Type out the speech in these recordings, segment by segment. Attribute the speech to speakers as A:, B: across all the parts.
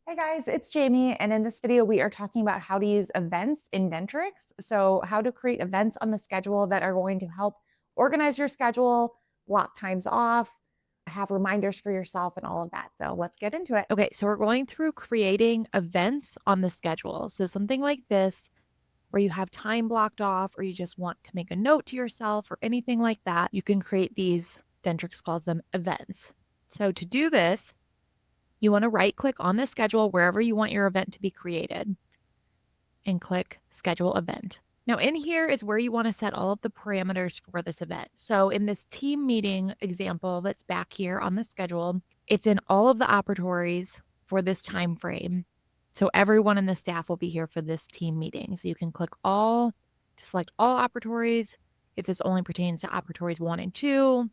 A: Hey guys, it's Jamie, and in this video, we are talking about how to use events in Dentrix. So, how to create events on the schedule that are going to help organize your schedule, block times off, have reminders for yourself, and all of that. So, let's get into it.
B: Okay, so we're going through creating events on the schedule. So something like this, where you have time blocked off, or you just want to make a note to yourself, or anything like that, you can create these. Dentrix calls them events. So to do this, you want to right click on the schedule wherever you want your event to be created and click schedule event. Now in here is where you want to set all of the parameters for this event. So in this team meeting example that's back here on the schedule, it's in all of the operatories for this time frame. So everyone in the staff will be here for this team meeting. So you can click all to select all operatories. If this only pertains to operatories 1 and 2,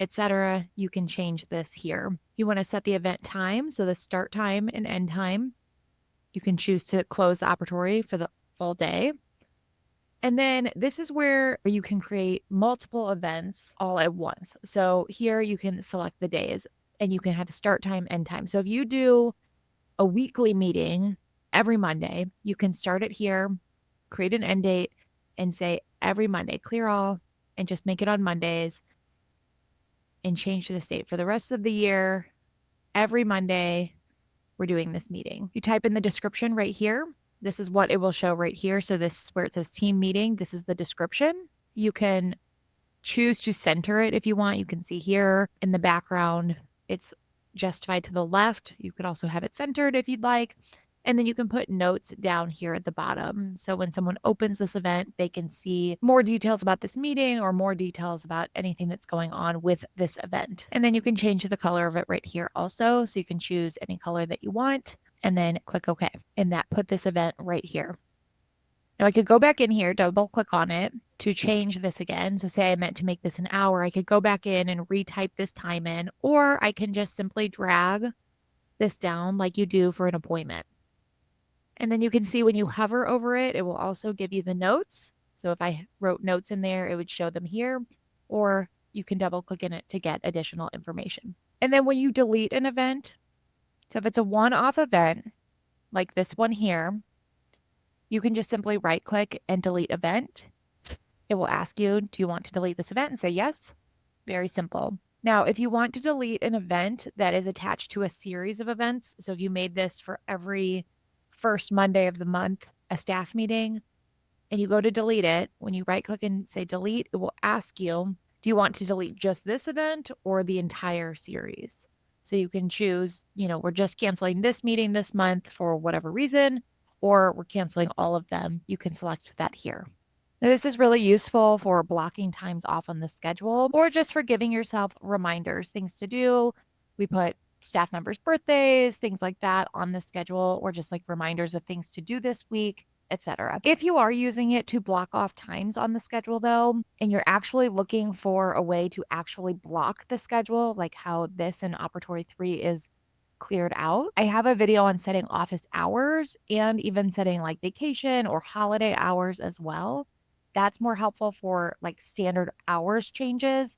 B: etc., you can change this here. You want to set the event time, so the start time and end time. You can choose to close the operatory for the full day. And then this is where you can create multiple events all at once. So here you can select the days and you can have a start time, end time. So if you do a weekly meeting every Monday, you can start it here, create an end date, and say every Monday, clear all, and just make it on Mondays and change the date for the rest of the year. Every Monday, we're doing this meeting. You type in the description right here. This is what it will show right here. So this is where it says team meeting. This is the description. You can choose to center it if you want. You can see here in the background, it's justified to the left. You could also have it centered if you'd like. And then you can put notes down here at the bottom. So when someone opens this event, they can see more details about this meeting or more details about anything that's going on with this event. And then you can change the color of it right here also. So you can choose any color that you want and then click OK. And that put this event right here. Now I could go back in here, double click on it to change this again. So say I meant to make this an hour, I could go back in and retype this time in, or I can just simply drag this down like you do for an appointment. And then you can see when you hover over it, it will also give you the notes. So if I wrote notes in there, it would show them here, or you can double click in it to get additional information. And then when you delete an event, so if it's a one-off event, like this one here, you can just simply right click and delete event. It will ask you, do you want to delete this event? And say yes. Very simple. Now, if you want to delete an event that is attached to a series of events, so if you made this for every first Monday of the month, a staff meeting, and you go to delete it, when you right click and say delete, it will ask you, do you want to delete just this event or the entire series? So you can choose, we're just canceling this meeting this month for whatever reason, or we're canceling all of them. You can select that here. Now, this is really useful for blocking times off on the schedule or just for giving yourself reminders, things to do. We put staff members' birthdays, things like that on the schedule, or just like reminders of things to do this week, etc. If you are using it to block off times on the schedule, though, and you're actually looking for a way to actually block the schedule, like how this in Operatory 3 is cleared out, I have a video on setting office hours and even setting like vacation or holiday hours as well. That's more helpful for like standard hours changes.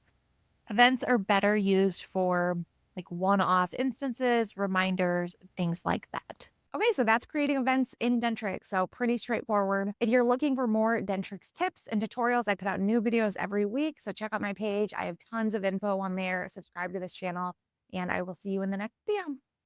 B: Events are better used for like one-off instances, reminders, things like that.
A: Okay, so that's creating events in Dentrix. So, pretty straightforward. If you're looking for more Dentrix tips and tutorials, I put out new videos every week. So, check out my page. I have tons of info on there. Subscribe to this channel, and I will see you in the next video.